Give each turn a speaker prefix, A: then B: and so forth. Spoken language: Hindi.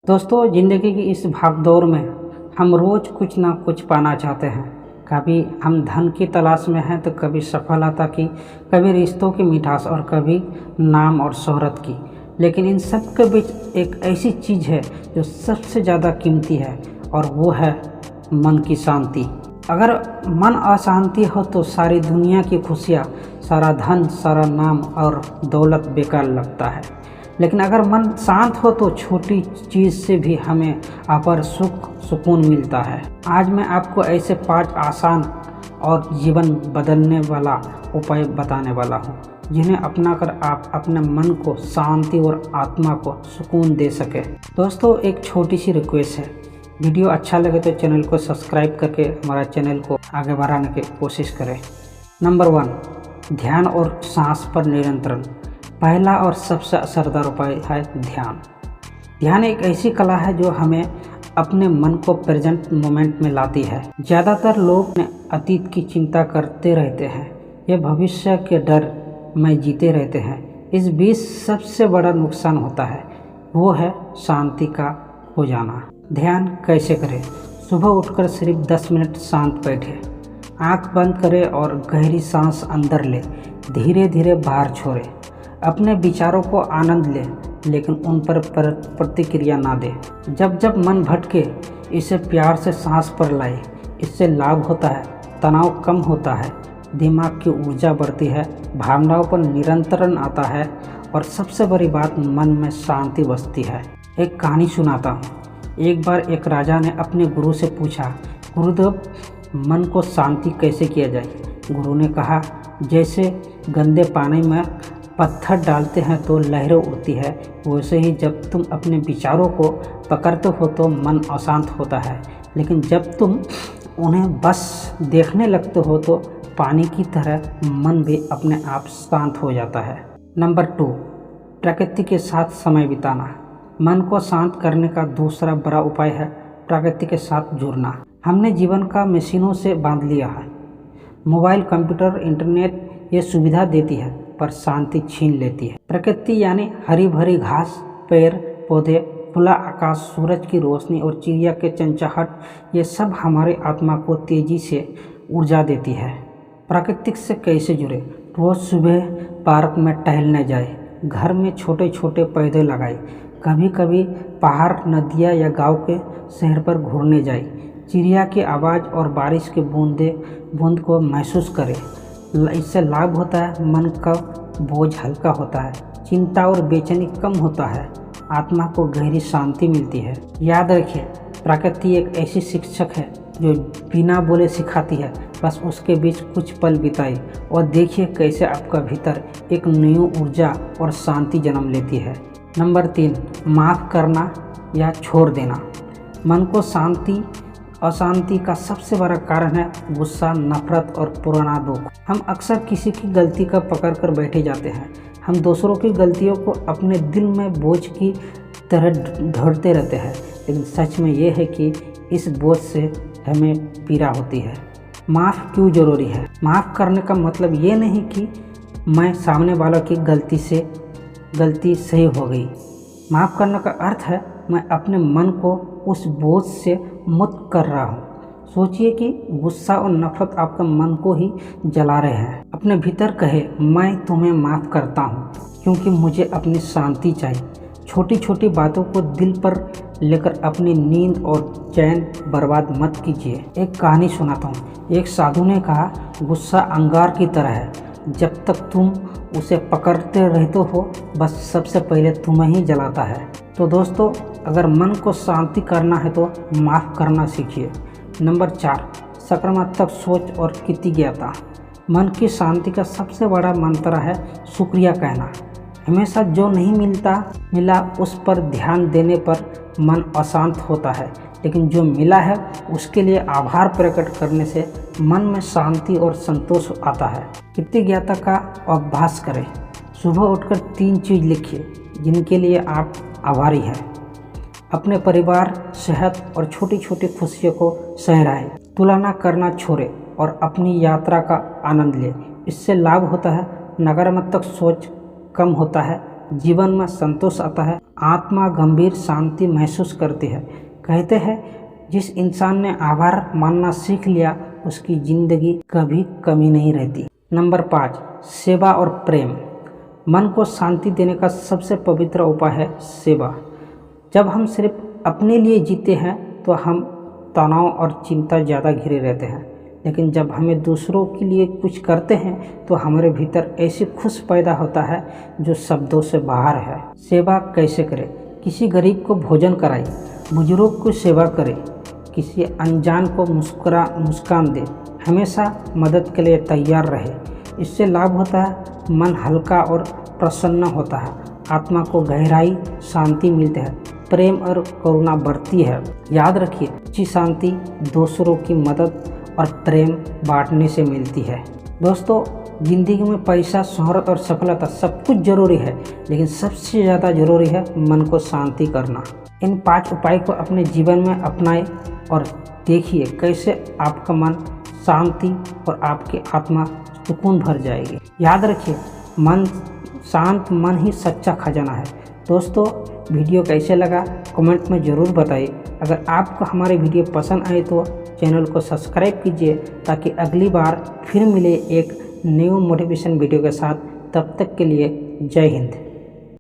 A: दोस्तों, ज़िंदगी की इस भागदौड़ में हम रोज़ कुछ ना कुछ पाना चाहते हैं। कभी हम धन की तलाश में हैं तो कभी सफलता की, कभी रिश्तों की मिठास और कभी नाम और शोहरत की। लेकिन इन सब के बीच एक ऐसी चीज़ है जो सबसे ज़्यादा कीमती है और वो है मन की शांति। अगर मन अशांति हो तो सारी दुनिया की खुशियाँ, सारा धन, सारा नाम और दौलत बेकार लगता है। लेकिन अगर मन शांत हो तो छोटी चीज़ से भी हमें अपार सुकून मिलता है। आज मैं आपको ऐसे 5 आसान और जीवन बदलने वाला उपाय बताने वाला हूँ, जिन्हें अपनाकर आप अपने मन को शांति और आत्मा को सुकून दे सके। दोस्तों, एक छोटी सी रिक्वेस्ट है, वीडियो अच्छा लगे तो चैनल को सब्सक्राइब करके हमारा चैनल को आगे बढ़ाने की कोशिश करें। नंबर 1, ध्यान और सांस पर नियंत्रण। पहला और सबसे असरदार उपाय है ध्यान। ध्यान एक ऐसी कला है जो हमें अपने मन को प्रेजेंट मोमेंट में लाती है। ज़्यादातर लोग अतीत की चिंता करते रहते हैं, ये भविष्य के डर में जीते रहते हैं। इस बीच सबसे बड़ा नुकसान होता है, वो है शांति का खो जाना। ध्यान कैसे करें? सुबह उठकर सिर्फ 10 मिनट शांत बैठे, आँख बंद करें और गहरी सांस अंदर ले, धीरे धीरे बाहर छोड़े। अपने विचारों को आनंद ले, लेकिन उन पर प्रतिक्रिया ना दे। जब जब मन भटके, इसे प्यार से सांस पर लाए। इससे लाभ होता है, तनाव कम होता है, दिमाग की ऊर्जा बढ़ती है, भावनाओं पर नियंत्रण आता है और सबसे बड़ी बात, मन में शांति बसती है। एक कहानी सुनाता हूँ। एक बार एक राजा ने अपने गुरु से पूछा, गुरुदेव, मन को शांति कैसे किया जाए? गुरु ने कहा, जैसे गंदे पानी में पत्थर डालते हैं तो लहरें उड़ती है, वैसे ही जब तुम अपने विचारों को पकड़ते हो तो मन अशांत होता है, लेकिन जब तुम उन्हें बस देखने लगते हो तो पानी की तरह मन भी अपने आप शांत हो जाता है। नंबर 2, प्रकृति के साथ समय बिताना। मन को शांत करने का दूसरा बड़ा उपाय है प्रकृति के साथ जुड़ना। हमने जीवन का मशीनों से बांध लिया है। मोबाइल, कंप्यूटर, इंटरनेट ये सुविधा देती है पर शांति छीन लेती है। प्रकृति यानी हरी भरी घास, पेड़ पौधे, खुला आकाश, सूरज की रोशनी और चिड़िया के चंचहाट, ये सब हमारे आत्मा को तेजी से ऊर्जा देती है। प्राकृतिक से कैसे जुड़े? रोज़ सुबह पार्क में टहलने जाए, घर में छोटे छोटे पौधे लगाए, कभी कभी पहाड़, नदियाँ या गांव के शहर पर घूमने जाए। चिड़िया की आवाज़ और बारिश के बूंद को महसूस करें। इससे लाभ होता है, मन का बोझ हल्का होता है, चिंता और बेचैनी कम होता है, आत्मा को गहरी शांति मिलती है। याद रखिए, प्रकृति एक ऐसी शिक्षक है जो बिना बोले सिखाती है। बस उसके बीच कुछ पल बिताइए और देखिए कैसे आपका भीतर एक नई ऊर्जा और शांति जन्म लेती है। नंबर 3, माफ़ करना या छोड़ देना। मन को अशांति का सबसे बड़ा कारण है गुस्सा, नफरत और पुराना दुख। हम अक्सर किसी की गलती का पकड़ कर बैठे जाते हैं। हम दूसरों की गलतियों को अपने दिल में बोझ की तरह ढोते रहते हैं, लेकिन सच में ये है कि इस बोझ से हमें पीड़ा होती है। माफ़ क्यों ज़रूरी है? माफ़ करने का मतलब ये नहीं कि मैं सामने वालों की गलती सही हो गई। माफ़ करने का अर्थ है मैं अपने मन को उस बोझ से मुक्त कर रहा हूँ। सोचिए कि गुस्सा और नफरत आपके मन को ही जला रहे हैं। अपने भीतर कहे, मैं तुम्हें माफ़ करता हूँ क्योंकि मुझे अपनी शांति चाहिए। छोटी छोटी बातों को दिल पर लेकर अपनी नींद और चैन बर्बाद मत कीजिए। एक कहानी सुनाता हूँ। एक साधु ने कहा, गुस्सा अंगार की तरह है, जब तक तुम उसे पकड़ते रहते हो बस सबसे पहले तुम्हें ही जलाता है। तो दोस्तों, अगर मन को शांति करना है तो माफ़ करना सीखिए। नंबर 4, सकारात्मक सोच और कृतज्ञता। मन की शांति का सबसे बड़ा मंत्र है शुक्रिया कहना। हमेशा जो नहीं मिला उस पर ध्यान देने पर मन अशांत होता है, लेकिन जो मिला है उसके लिए आभार प्रकट करने से मन में शांति और संतोष आता है। कृतज्ञता का अभ्यास करें। सुबह उठकर 3 चीज़ लिखिए जिनके लिए आप आभारी हैं। अपने परिवार, सेहत और छोटी छोटी खुशियों को सहराएं। तुलना करना छोड़ें और अपनी यात्रा का आनंद लें। इससे लाभ होता है, नकारात्मक सोच कम होता है, जीवन में संतोष आता है, आत्मा गंभीर शांति महसूस करती है। कहते हैं जिस इंसान ने आभार मानना सीख लिया उसकी जिंदगी कभी कमी नहीं रहती। नंबर 5, सेवा और प्रेम। मन को शांति देने का सबसे पवित्र उपाय है सेवा। जब हम सिर्फ अपने लिए जीते हैं तो हम तनाव और चिंता ज़्यादा घिरे रहते हैं, लेकिन जब हमें दूसरों के लिए कुछ करते हैं तो हमारे भीतर ऐसी खुश पैदा होता है जो शब्दों से बाहर है। सेवा कैसे करें? किसी गरीब को भोजन कराएं, बुजुर्ग को सेवा करें, किसी अनजान को मुस्कान दे, हमेशा मदद के लिए तैयार रहे। इससे लाभ होता है, मन हल्का और प्रसन्न होता है, आत्मा को गहराई शांति मिलती है, प्रेम और करुणा बढ़ती है। याद रखिए, सच्ची शांति दूसरों की मदद और प्रेम बांटने से मिलती है। दोस्तों, ज़िंदगी में पैसा, शोहरत और सफलता सब कुछ ज़रूरी है, लेकिन सबसे ज़्यादा ज़रूरी है मन को शांति करना। इन 5 उपाय को अपने जीवन में अपनाएं और देखिए कैसे आपका मन शांति और आपकी आत्मा सुकून भर जाएगी। याद रखिए, शांत मन ही सच्चा खजाना है। दोस्तों, वीडियो कैसे लगा कमेंट में ज़रूर बताइए। अगर आपको हमारे वीडियो पसंद आए तो चैनल को सब्सक्राइब कीजिए ताकि अगली बार फिर मिले एक न्यू मोटिवेशन वीडियो के साथ। तब तक के लिए जय हिंद।